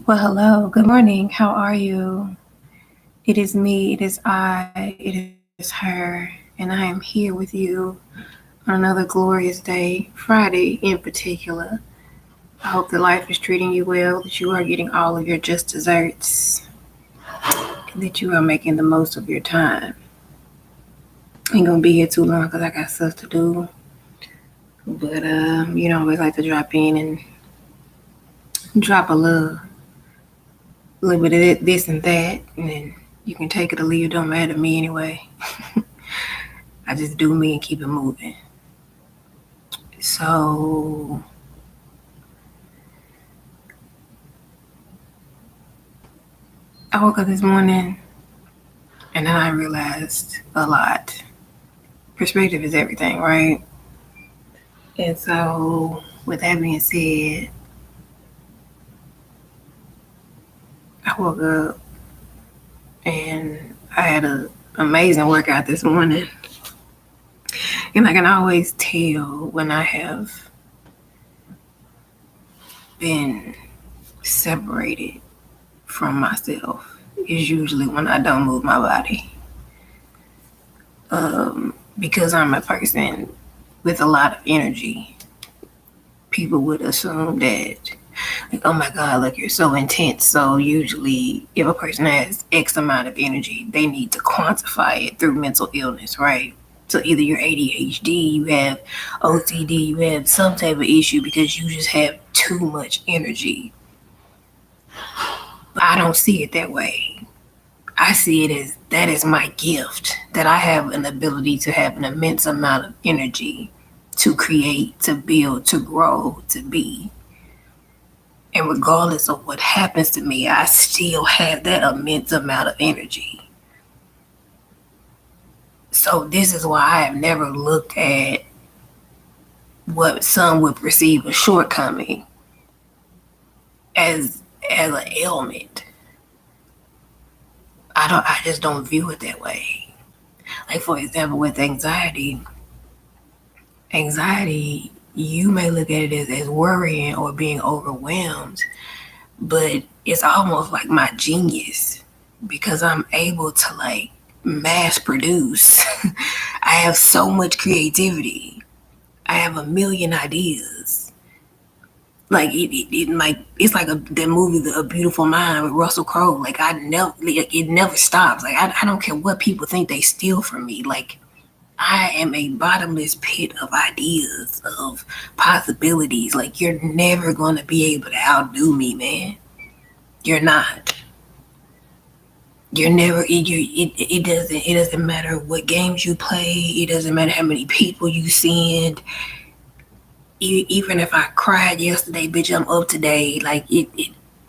Well, hello, good morning. How are you? It is me, it is I, it is her, and I am here with you on another glorious day, Friday in particular. I hope that life is treating you well, that you are getting all of your just desserts, and that you are making the most of your time. I ain't gonna be here too long because I got stuff to do, but I always like to drop in and drop a little bit of this and that, and then you can take it or leave it. Don't matter to me anyway. I just do me and keep it moving. So I woke up this morning and then I realized a lot. Perspective is everything, right? And so, with that being said, I woke up and I had an amazing workout this morning. And I can always tell when I have been separated from myself is usually when I don't move my body. Because I'm a person with a lot of energy, people would assume that, like, oh my God, look, you're so intense. So usually, if a person has X amount of energy, they need to quantify it through mental illness, right? So either you're ADHD, you have OCD, you have some type of issue because you just have too much energy. But I don't see it that way. I see it as that is my gift, that I have an ability to have an immense amount of energy to create, to build, to grow, to be. And regardless of what happens to me, I still have that immense amount of energy. So this is why I have never looked at what some would perceive a shortcoming as an ailment. I just don't view it that way. Like, for example, with anxiety, you may look at it as worrying or being overwhelmed, but it's almost like my genius because I'm able to like mass produce. I have so much creativity. I have a million ideas. Like it's like the movie A Beautiful Mind with Russell Crowe. Like it never stops. Like I don't care what people think they steal from me. Like I am a bottomless pit of ideas, of possibilities. Like you're never gonna be able to outdo me, man. You're not. You're never. It doesn't matter what games you play. It doesn't matter how many people you send. Even if I cried yesterday, bitch, I'm up today. Like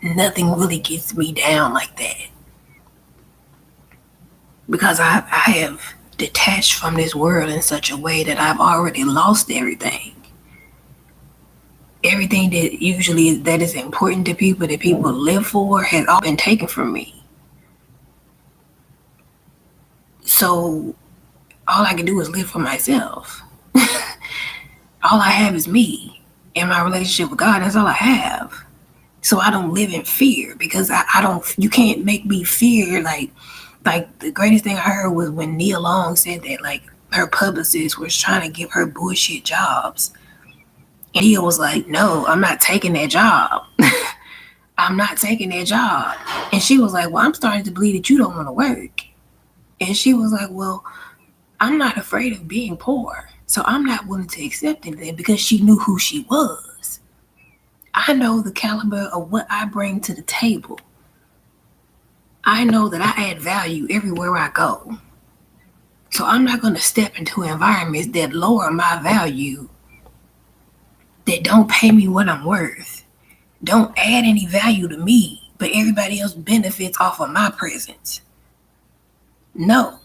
nothing really gets me down like that because I have detached from this world in such a way that I've already lost everything. Everything that usually that is important to people that people live for has all been taken from me. So all I can do is live for myself. All I have is me and my relationship with God. That's all I have. So I don't live in fear because I don't. You can't make me fear. Like the greatest thing I heard was when Nia Long said that like her publicist was trying to give her bullshit jobs, and Nia was like, "No, I'm not taking that job. I'm not taking that job." And she was like, "Well, I'm starting to believe that you don't want to work." And she was like, "Well, I'm not afraid of being poor. So I'm not willing to accept anything," because she knew who she was. I know the caliber of what I bring to the table. I know that I add value everywhere I go. So I'm not going to step into environments that lower my value, that don't pay me what I'm worth, don't add any value to me, but everybody else benefits off of my presence. No.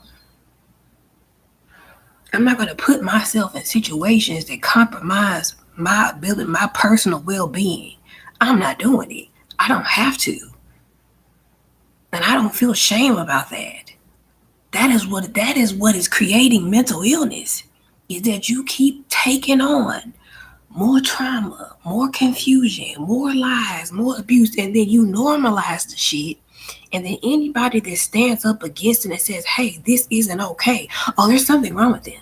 I'm not going to put myself in situations that compromise my ability, my personal well-being. I'm not doing it. I don't have to. And I don't feel shame about that. That is what is creating mental illness. Is that you keep taking on more trauma, more confusion, more lies, more abuse, and then you normalize the shit. And then anybody that stands up against it and says, hey, this isn't okay, oh, there's something wrong with them.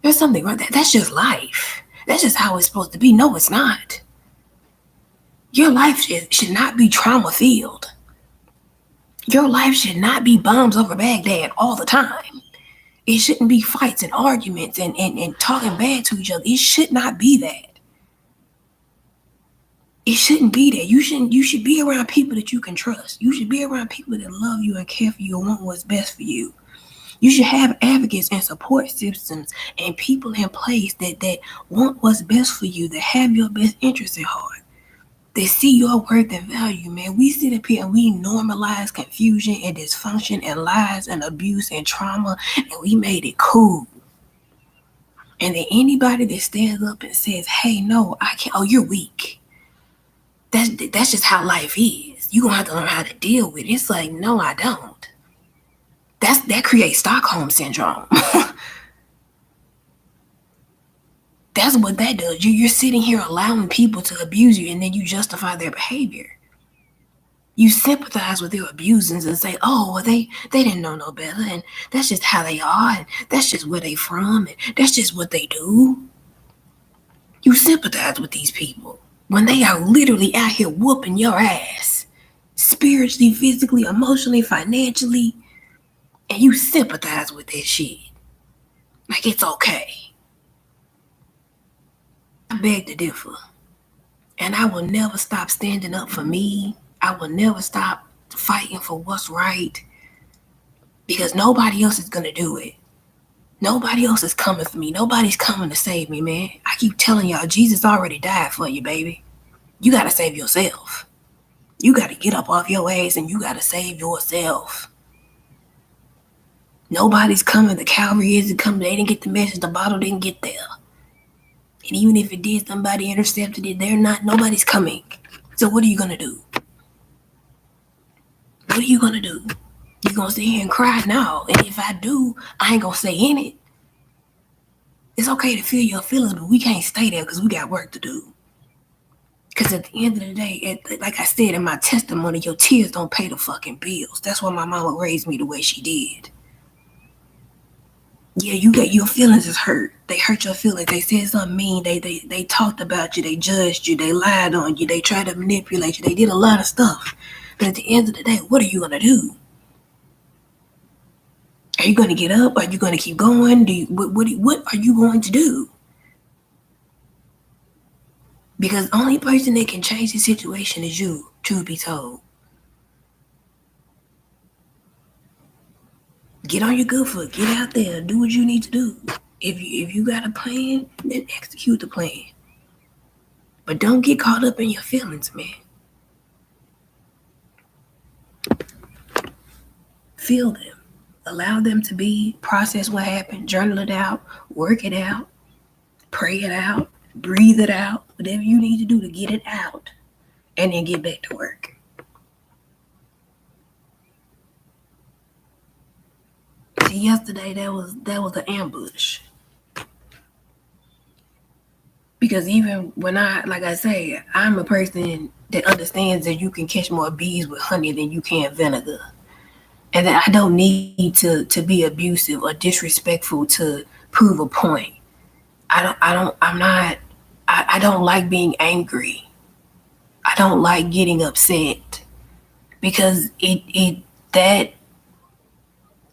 There's something wrong. That's just life. That's just how it's supposed to be. No, it's not. Your life should not be trauma filled. Your life should not be bombs over Baghdad all the time. It shouldn't be fights and arguments and talking bad to each other. It should not be that. It shouldn't be that. You should be around people that you can trust. You should be around people that love you and care for you and want what's best for you. You should have advocates and support systems and people in place that want what's best for you, that have your best interests at heart. They see your worth and value, man. We sit up here and we normalize confusion and dysfunction and lies and abuse and trauma, and we made it cool. And then anybody that stands up and says, hey, no, I can't, oh, you're weak. That's just how life is. You're going to have to learn how to deal with it. It's like, no, I don't. That creates Stockholm Syndrome. That's what that does. You're sitting here allowing people to abuse you, and then you justify their behavior. You sympathize with their abusers and say, oh, well, they didn't know no better, and that's just how they are, and that's just where they from, and that's just what they do. You sympathize with these people when they are literally out here whooping your ass, spiritually, physically, emotionally, financially, and you sympathize with that shit. Like it's okay. I beg to differ. And I will never stop standing up for me. I will never stop fighting for what's right. Because nobody else is going to do it. Nobody else is coming for me. Nobody's coming to save me, man. I keep telling y'all, Jesus already died for you, baby. You got to save yourself. You got to get up off your ass and you got to save yourself. Nobody's coming. The Calvary isn't coming. They didn't get the message. The bottle didn't get there. And even if it did, somebody intercepted it. Nobody's coming. So what are you going to do? What are you going to do? You going to sit here and cry? No. And if I do, I ain't going to stay in it. It's okay to feel your feelings, but we can't stay there because we got work to do. Because at the end of the day, like I said in my testimony, your tears don't pay the fucking bills. That's why my mama raised me the way she did. Yeah, you got your feelings is hurt. They hurt your feelings. They said something mean. They talked about you. They judged you. They lied on you. They tried to manipulate you. They did a lot of stuff. But at the end of the day, what are you going to do? Are you going to get up? Are you going to keep going? What are you going to do? Because the only person that can change the situation is you, truth be told. Get on your good foot. Get out there. Do what you need to do. If you got a plan, then execute the plan. But don't get caught up in your feelings, man. Feel them. Allow them to be. Process what happened. Journal it out. Work it out. Pray it out. Breathe it out. Whatever you need to do to get it out. And then get back to work. See, yesterday that was an ambush. Because even when like I say, I'm a person that understands that you can catch more bees with honey than you can vinegar. And that I don't need to be abusive or disrespectful to prove a point. I don't like being angry. I don't like getting upset. Because that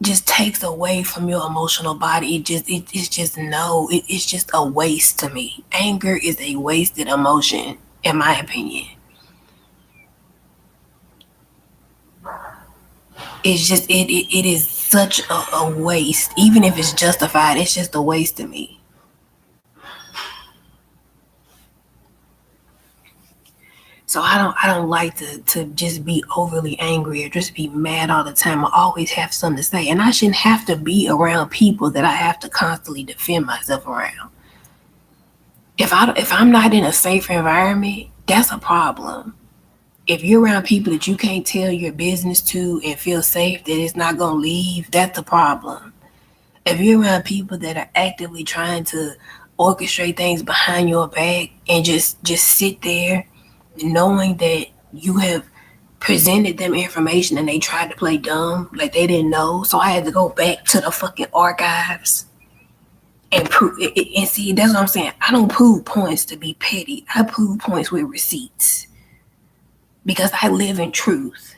just takes away from your emotional body. It's just a waste to me. Anger is a wasted emotion, in my opinion. It's just it is such a waste. Even if it's justified, it's just a waste to me. So I don't like to just be overly angry or just be mad all the time. I always have something to say. And I shouldn't have to be around people that I have to constantly defend myself around. If I'm not in a safe environment, that's a problem. If you're around people that you can't tell your business to and feel safe that it's not going to leave, that's the problem. If you're around people that are actively trying to orchestrate things behind your back and just sit there knowing that you have presented them information and they tried to play dumb, like they didn't know. So I had to go back to the fucking archives and prove it. And see, that's what I'm saying. I don't prove points to be petty. I prove points with receipts because I live in truth.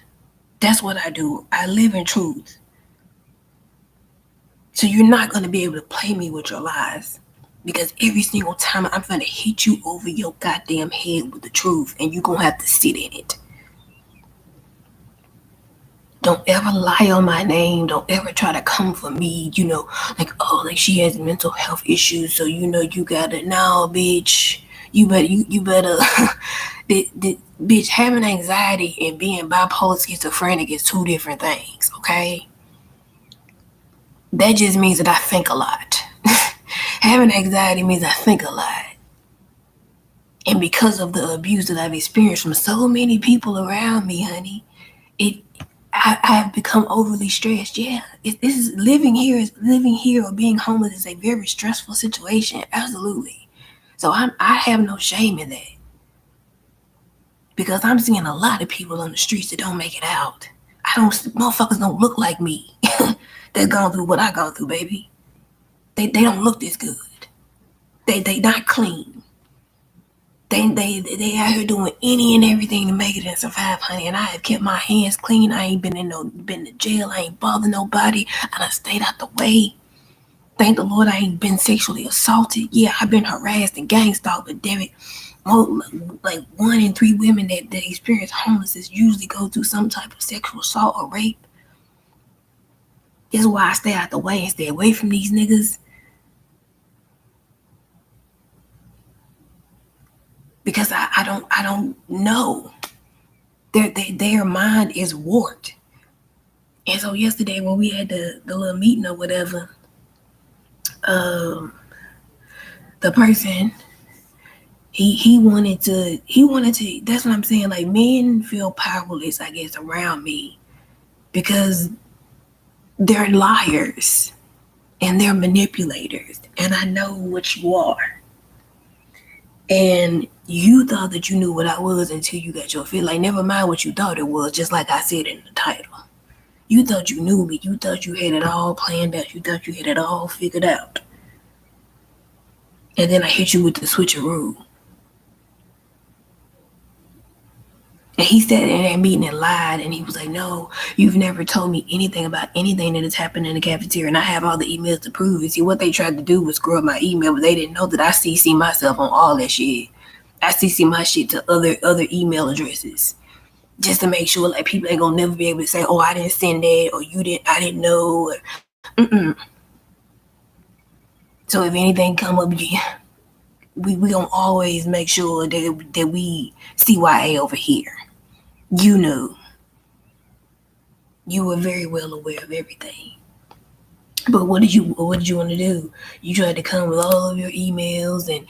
That's what I do. I live in truth. So you're not going to be able to play me with your lies, because every single time I'm going to hit you over your goddamn head with the truth, and you're going to have to sit in it. Don't ever lie on my name. Don't ever try to come for me, like, oh, like she has mental health issues, so you gotta, no, bitch. You better, bitch, having anxiety and being bipolar schizophrenic is two different things, okay? That just means that I think a lot. Having anxiety means I think a lot. And because of the abuse that I've experienced from so many people around me, honey, I have become overly stressed. Yeah, this is living here or being homeless is a very stressful situation. Absolutely. So I have no shame in that, because I'm seeing a lot of people on the streets that don't make it out. Motherfuckers don't look like me. They've gone through what I gone through, baby. They don't look this good. They not clean. They out here doing any and everything to make it and survive, honey. And I have kept my hands clean. I ain't been to jail. I ain't bothered nobody. I done stayed out the way. Thank the Lord I ain't been sexually assaulted. Yeah, I've been harassed and gang stalked, but damn it, like 1 in 3 women that experience homelessness usually go through some type of sexual assault or rape. This is why I stay out the way and stay away from these niggas. Because I don't know. Their mind is warped. And so yesterday when we had the little meeting or whatever, the person, he wanted to, that's what I'm saying, like, men feel powerless, I guess, around me because they're liars and they're manipulators, and I know what you are. And you thought that you knew what I was until you got your feel. Like, never mind what you thought it was, just like I said in the title. You thought you knew me. You thought you had it all planned out. You thought you had it all figured out. And then I hit you with the switcheroo. And he sat in that meeting and lied, and he was like, no, you've never told me anything about anything that has happened in the cafeteria, and I have all the emails to prove it. See, what they tried to do was screw up my email, but they didn't know that I CC myself on all that shit. I CC my shit to other email addresses, just to make sure, like, people ain't gonna never be able to say, oh, I didn't send that, or I didn't know. So if anything come up, we gonna always make sure that we CYA over here. You knew. You were very well aware of everything. But what did you want to do? You tried to come with all of your emails, and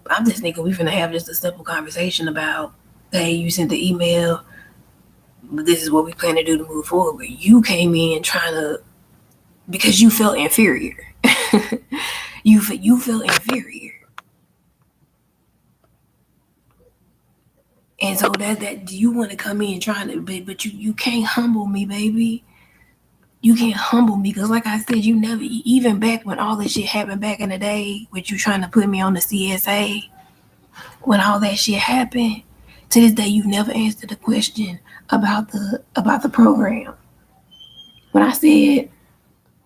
I'm just thinking we're gonna have just a simple conversation about, hey, you sent the email, but this is what we plan to do to move forward. But you came in trying to, because you felt inferior. you felt inferior. And so that you want to come in trying to, but you can't humble me, baby. You can't humble me, because like I said, you never, even back when all this shit happened back in the day, with you trying to put me on the CSA, when all that shit happened, to this day, you've never answered the question about the program. When I said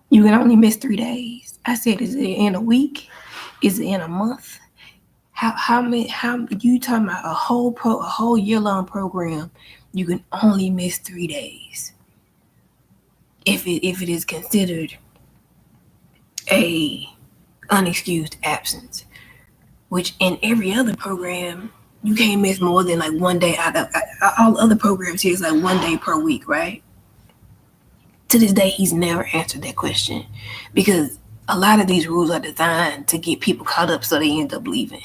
you can only miss 3 days, I said, is it in a week? Is it in a month? How you talking about a whole year-long program? You can only miss 3 days if it is considered a unexcused absence, which in every other program you can't miss more than like 1 day out of all other programs. Here is like 1 day per week, right? To this day, he's never answered that question, because a lot of these rules are designed to get people caught up so they end up leaving.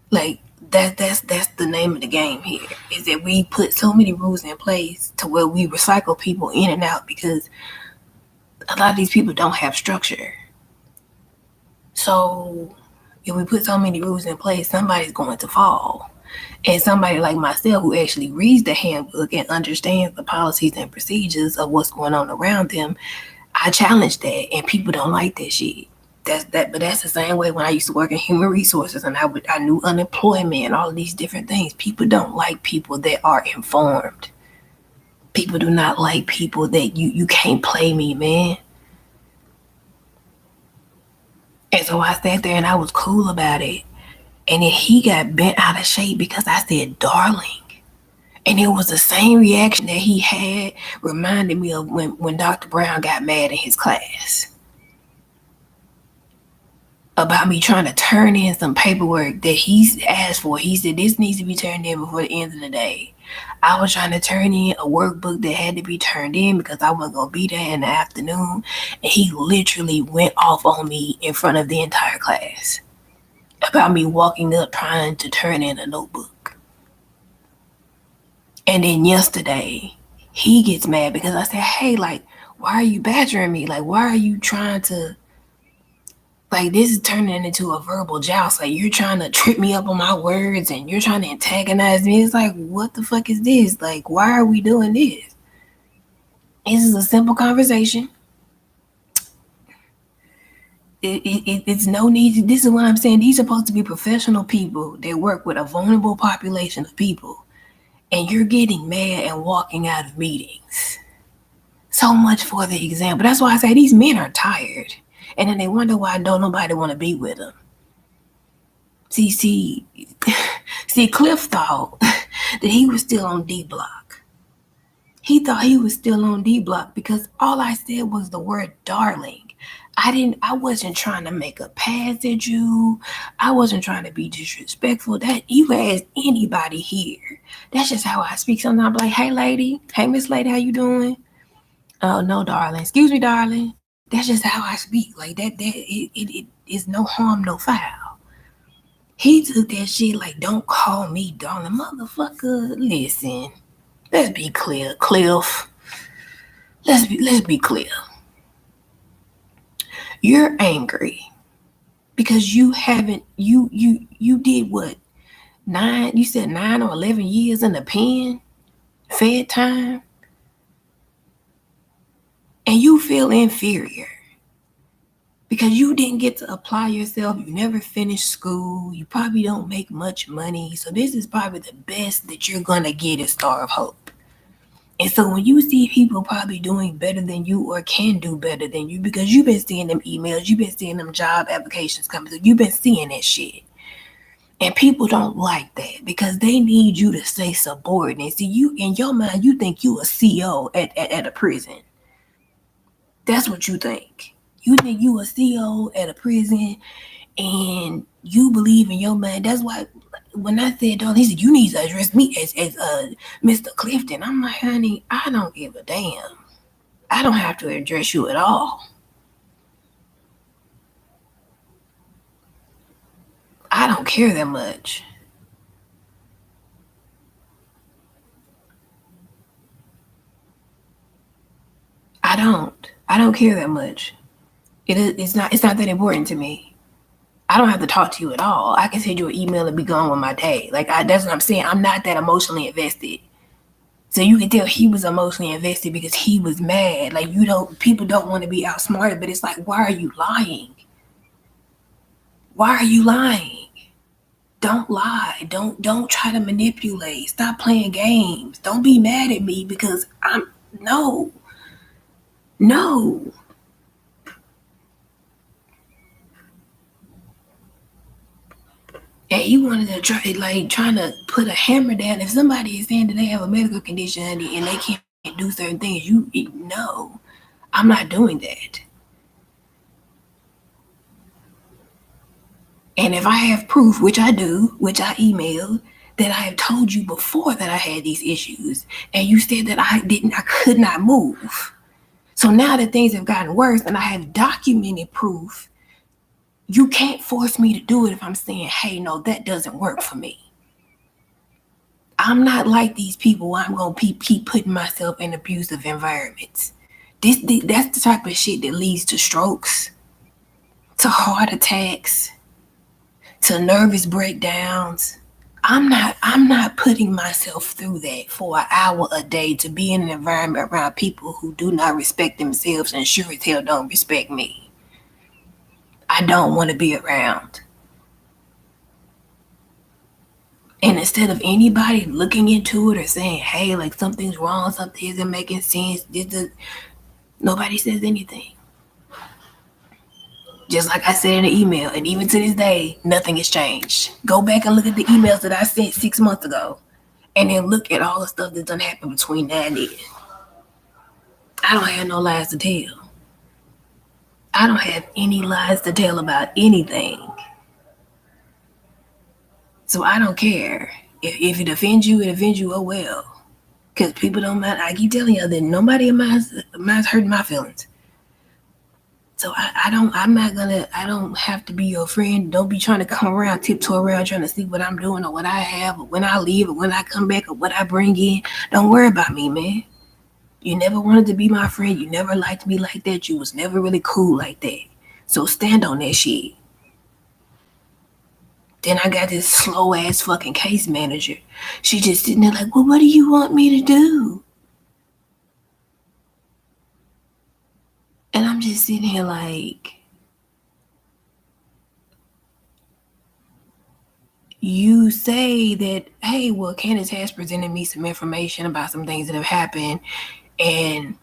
Like, that's the name of the game here, is that we put so many rules in place to where we recycle people in and out, because a lot of these people don't have structure. So if we put so many rules in place, somebody's going to fall. And somebody like myself who actually reads the handbook and understands the policies and procedures of what's going on around them, I challenge that, and people don't like that shit. But that's the same way when I used to work in human resources and I knew unemployment and all of these different things. People don't like people that are informed. People do not like people that you can't play me, man. And so I sat there and I was cool about it. And then he got bent out of shape because I said, darling. And it was the same reaction that he had, reminded me of when Dr. Brown got mad in his class about me trying to turn in some paperwork that he's asked for. He said, this needs to be turned in before the end of the day. I was trying to turn in a workbook that had to be turned in because I wasn't going to be there in the afternoon. And he literally went off on me in front of the entire class about me walking up trying to turn in a notebook. And then yesterday, he gets mad because I said, hey, like, why are you badgering me? Like, why are you trying to, like, this is turning into a verbal joust. Like, you're trying to trip me up on my words and you're trying to antagonize me. It's like, what the fuck is this? Like, why are we doing this? This is a simple conversation. It's no need. This is what I'm saying. These are supposed to be professional people that work with a vulnerable population of people. And you're getting mad and walking out of meetings. So much for the example. That's why I say these men are tired. And then they wonder why don't nobody want to be with them. See, Cliff thought that he was still on D Block. He thought he was still on D Block because all I said was the word darling. I wasn't trying to make a pass at you. I wasn't trying to be disrespectful. That you ask anybody here. That's just how I speak. Sometimes I'm like, hey lady, hey Miss Lady, how you doing? Oh no, darling. Excuse me, darling. That's just how I speak. Like that it is no harm, no foul. He took that shit like, don't call me darling. Motherfucker, listen. Let's be clear, Cliff. Let's be clear. You're angry because you haven't you did what? You said 9 or 11 years in the pen, fed time, and you feel inferior because you didn't get to apply yourself. You never finished school. You probably don't make much money. So this is probably the best that you're going to get at Star of Hope. And so when you see people probably doing better than you or can do better than you, because you've been seeing them emails, you've been seeing them job applications coming through, you've been seeing that shit. And people don't like that because they need you to stay subordinate. See, you in your mind, you think you a CO at a prison. That's what you think. You think you a CO at a prison and you believe in your mind. That's why when I said, don't, he said, you need to address me as Mr. Clifton. I'm like, honey, I don't give a damn. I don't have to address you at all. I don't care that much. I don't care that much. It's not that important to me. I don't have to talk to you at all. I can send you an email and be gone with my day. Like that's what I'm saying. I'm not that emotionally invested. So you can tell he was emotionally invested because he was mad. Like people don't want to be outsmarted, but it's like, why are you lying? Why are you lying? Don't lie. Don't try to manipulate. Stop playing games. Don't be mad at me because no. And you wanted to trying to put a hammer down. If somebody is saying that they have a medical condition and they can't do certain things, no, I'm not doing that. And if I have proof, which I do, which I emailed, that I have told you before that I had these issues, and you said that I could not move. So now that things have gotten worse and I have documented proof, you can't force me to do it if I'm saying, hey, no, that doesn't work for me. I'm not like these people where I'm going to keep putting myself in abusive environments. That's the type of shit that leads to strokes, to heart attacks, to nervous breakdowns. I'm not putting myself through that for an hour a day to be in an environment around people who do not respect themselves and sure as hell don't respect me. I don't want to be around. And instead of anybody looking into it or saying, hey, like something's wrong, something isn't making sense, nobody says anything. Just like I said in the email, and even to this day, nothing has changed. Go back and look at the emails that I sent 6 months ago, and then look at all the stuff that done happened between now and then. I don't have no lies to tell. I don't have any lies to tell about anything. So I don't care. If it offends you, oh well. Because people don't mind. I keep telling you that nobody of mine's hurting my feelings. So I don't have to be your friend. Don't be trying to come around, tiptoe around, trying to see what I'm doing or what I have or when I leave or when I come back or what I bring in. Don't worry about me, man. You never wanted to be my friend. You never liked me like that. You was never really cool like that. So stand on that shit. Then I got this slow ass fucking case manager. She just sitting there like, well, what do you want me to do? And I'm just sitting here like, you say that, hey, well, Candice has presented me some information about some things that have happened. And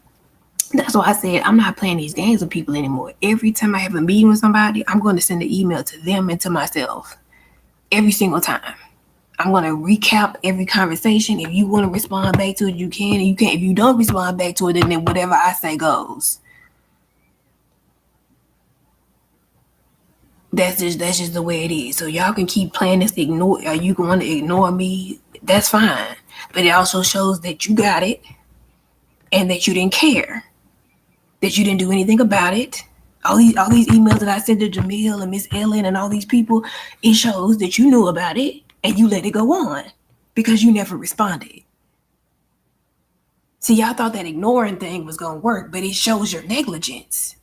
that's why I said I'm not playing these games with people anymore. Every time I have a meeting with somebody, I'm going to send an email to them and to myself. Every single time. I'm going to recap every conversation. If you want to respond back to it, you can. You can't. If you don't respond back to it, then whatever I say goes. That's just the way it is. So y'all can keep playing this ignore. Are you going to ignore me? That's fine. But it also shows that you got it and that you didn't care. That you didn't do anything about it. All these emails that I sent to Jamil and Miss Ellen and all these people, it shows that you knew about it and you let it go on because you never responded. See, y'all thought that ignoring thing was going to work, but it shows your negligence.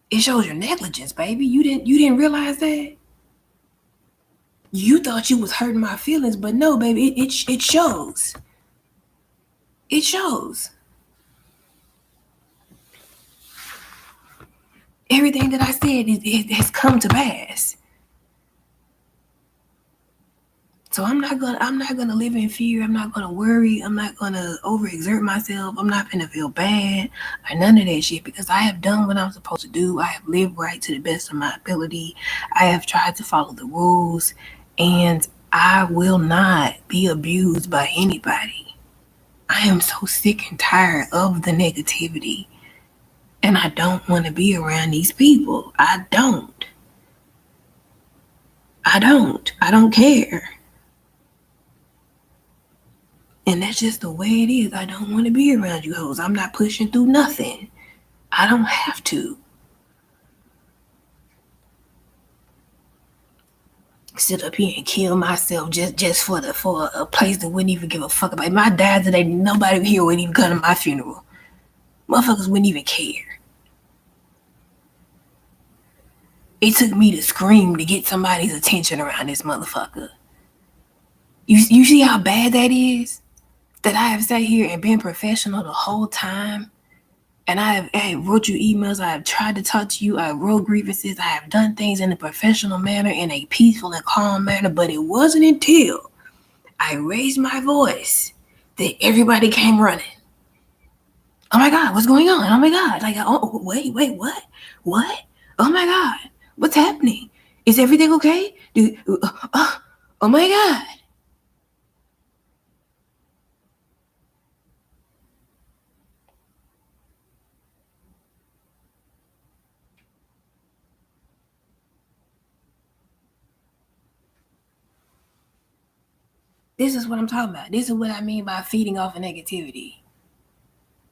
It shows your negligence, baby. You didn't realize that? You thought you was hurting my feelings, but no, baby, it shows. It shows. Everything that I said it has come to pass. So I'm not gonna live in fear. I'm not gonna worry. I'm not gonna overexert myself. I'm not gonna feel bad or none of that shit because I have done what I'm supposed to do. I have lived right to the best of my ability. I have tried to follow the rules, and I will not be abused by anybody. I am so sick and tired of the negativity, and I don't want to be around these people. I don't care. And that's just the way it is. I don't want to be around you hoes. I'm not pushing through nothing. I don't have to. Sit up here and kill myself just for a place that wouldn't even give a fuck about it. If I died today, nobody here would even come to my funeral. Motherfuckers wouldn't even care. It took me to scream to get somebody's attention around this motherfucker. You see how bad that is? That I have sat here and been professional the whole time. And I have wrote you emails. I have tried to talk to you. I wrote grievances. I have done things in a professional manner, in a peaceful and calm manner. But it wasn't until I raised my voice that everybody came running. Oh my God, what's going on? Oh my God. Like, oh, wait, what? What? Oh my God, what's happening? Is everything okay? Oh my God. This is what I'm talking about. This is what I mean by feeding off of negativity.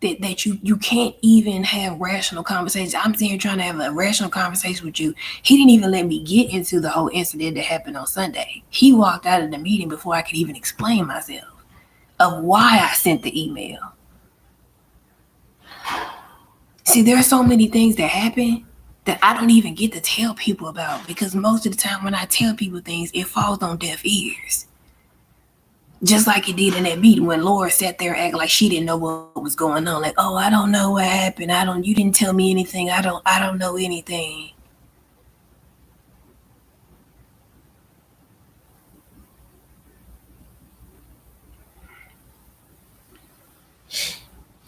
That you can't even have rational conversations. I'm sitting here trying to have a rational conversation with you. He didn't even let me get into the whole incident that happened on Sunday. He walked out of the meeting before I could even explain myself of why I sent the email. See, there are so many things that happen that I don't even get to tell people about, because most of the time when I tell people things, it falls on deaf ears. Just like it did in that meeting when Laura sat there acting like she didn't know what was going on. Like, oh, I don't know what happened. You didn't tell me anything. I don't know anything.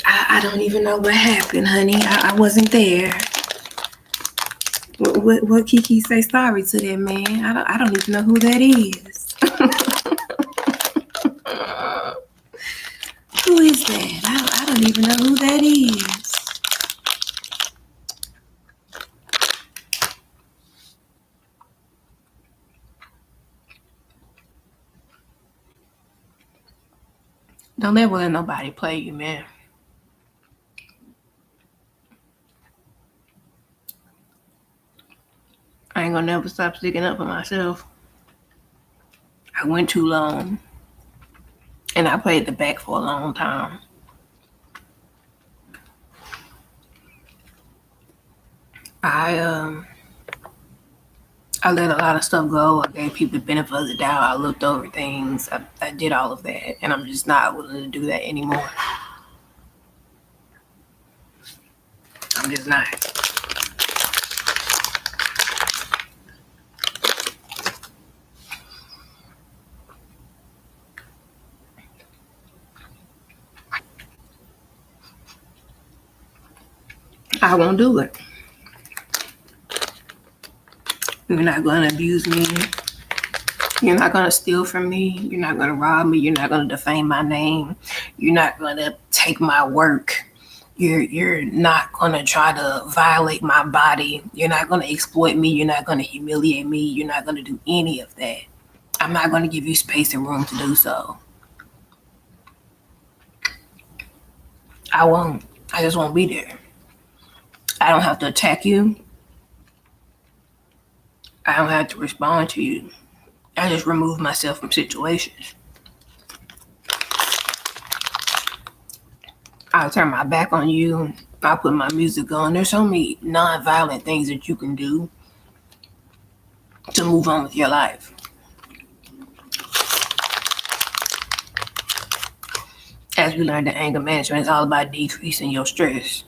I don't even know what happened, honey. I wasn't there. What Kiki say sorry to that man? I don't even know who that is. Who is that? I don't even know who that is. Don't ever let nobody play you, man. I ain't gonna never stop sticking up for myself. I went too long. And I played the back for a long time. I let a lot of stuff go. I gave people the benefit of the doubt. I looked over things. I did all of that. And I'm just not willing to do that anymore. I'm just not. I won't do it. You're not going to abuse me. You're not going to steal from me. You're not going to rob me. You're not going to defame my name. You're not going to take my work. You're not going to try to violate my body. You're not going to exploit me. You're not going to humiliate me. You're not going to do any of that. I'm not going to give you space and room to do so. I won't. I just won't be there. I don't have to attack you. I don't have to respond to you. I just remove myself from situations. I'll turn my back on you. I'll put my music on. There's so many non-violent things that you can do to move on with your life. As we learned in anger management, it's all about decreasing your stress.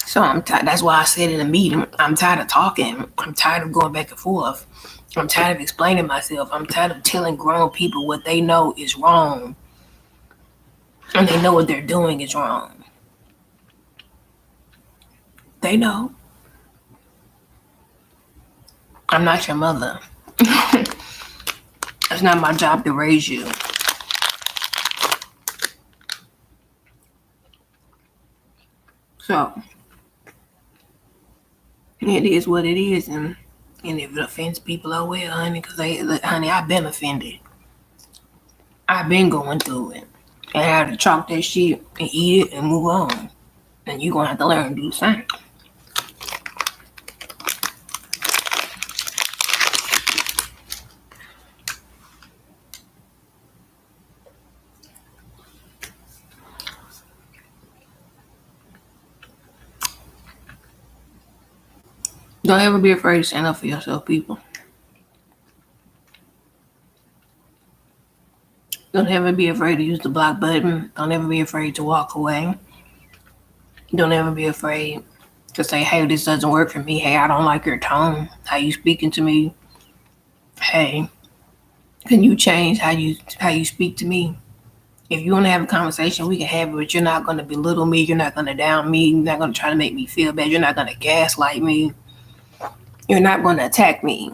So I'm tired. That's why I said in a meeting, I'm tired of talking. I'm tired of going back and forth. I'm tired of explaining myself. I'm tired of telling grown people what they know is wrong. And they know what they're doing is wrong. They know. I'm not your mother. It's not my job to raise you. So, it is what it is. And if it offends people, oh well, honey, because honey, I've been offended. I've been going through it. And I have to chalk that shit and eat it and move on. And you're going to have to learn to do the same. Don't ever be afraid to stand up for yourself, people. Don't ever be afraid to use the block button. Don't ever be afraid to walk away. Don't ever be afraid to say, hey, this doesn't work for me. Hey, I don't like your tone. How you speaking to me? Hey, can you change how you speak to me? If you want to have a conversation, we can have it, but you're not going to belittle me. You're not going to down me. You're not going to try to make me feel bad. You're not going to gaslight me. You're not going to attack me.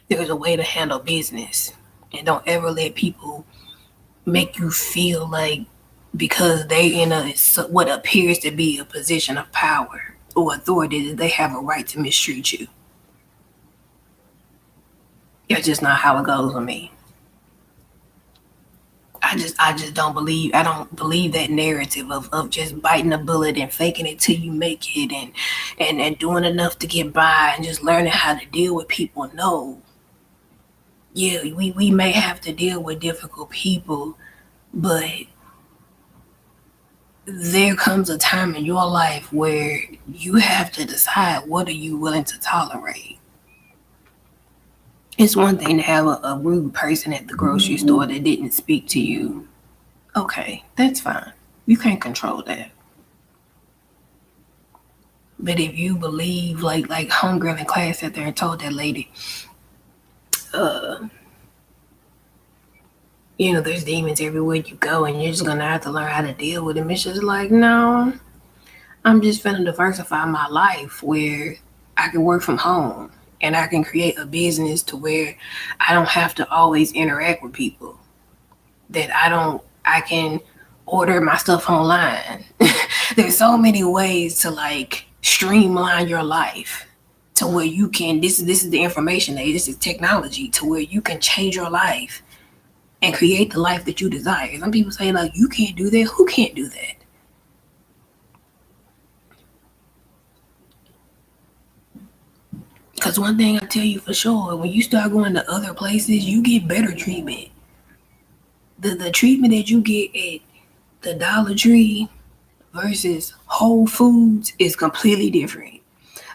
There's a way to handle business. And don't ever let people make you feel like because they in what appears to be a position of power or authority that they have a right to mistreat you. That's just not how it goes with me. I just don't believe that narrative of just biting a bullet and faking it till you make it and doing enough to get by and just learning how to deal with people. No. Yeah, we may have to deal with difficult people, but there comes a time in your life where you have to decide, what are you willing to tolerate? It's one thing to have a rude person at the grocery store that didn't speak to you. Okay, that's fine. You can't control that. But if you believe, like homegirl in class sat there and told that lady, there's demons everywhere you go and you're just gonna have to learn how to deal with them. It's just like, no, I'm just finna diversify my life where I can work from home and I can create a business to where I don't have to always interact with people. That I can order my stuff online. There's so many ways to like streamline your life to where you can, this is the information age, this is technology, to where you can change your life and create the life that you desire. Some people say like, you can't do that. Who can't do that? Because one thing I tell you for sure, when you start going to other places, you get better treatment. The treatment that you get at the Dollar Tree versus Whole Foods is completely different.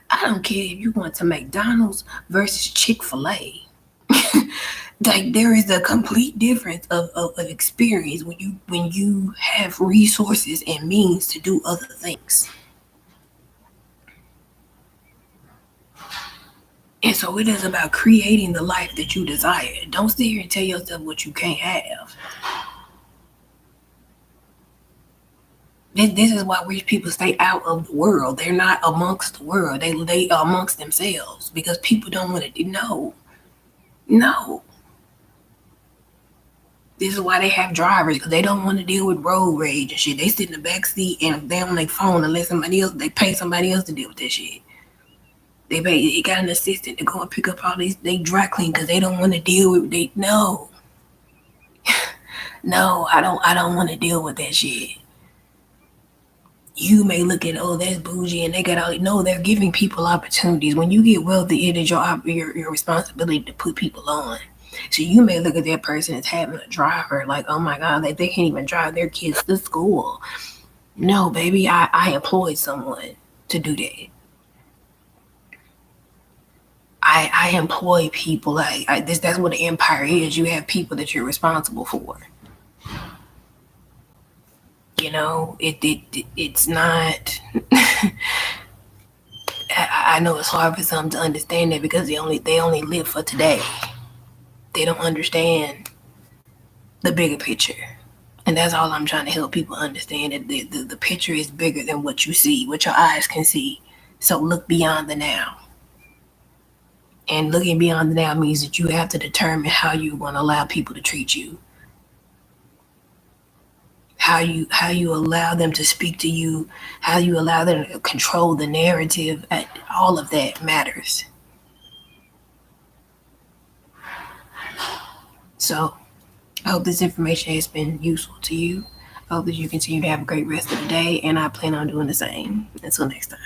I don't care if you went to McDonald's versus Chick-fil-A. Like, there is a complete difference of experience when you have resources and means to do other things. And so it is about creating the life that you desire. Don't sit here and tell yourself what you can't have. This is why rich people stay out of the world. They're not amongst the world. They are amongst themselves because people don't want to. No. This is why they have drivers, because they don't want to deal with road rage and shit. They sit in the back seat and they on their phone and let they pay somebody else to deal with that shit. They got an assistant to go and pick up all these, they dry clean because they don't want to deal with, no, I don't want to deal with that shit. You may look at, oh, that's bougie and they got all, no, they're giving people opportunities. When you get wealthy, it is your responsibility to put people on. So you may look at that person as having a driver, like, oh my God, they can't even drive their kids to school. No, baby, I employed someone to do that. I employ people. That's what an empire is. You have people that you're responsible for. It's not. I know it's hard for some to understand that because they only live for today. They don't understand the bigger picture. And that's all I'm trying to help people understand, that the picture is bigger than what you see, what your eyes can see. So look beyond the now. And looking beyond the now means that you have to determine how you want to allow people to treat you. How you allow them to speak to you, how you allow them to control the narrative, all of that matters. So I hope this information has been useful to you. I hope that you continue to have a great rest of the day, and I plan on doing the same. Until next time.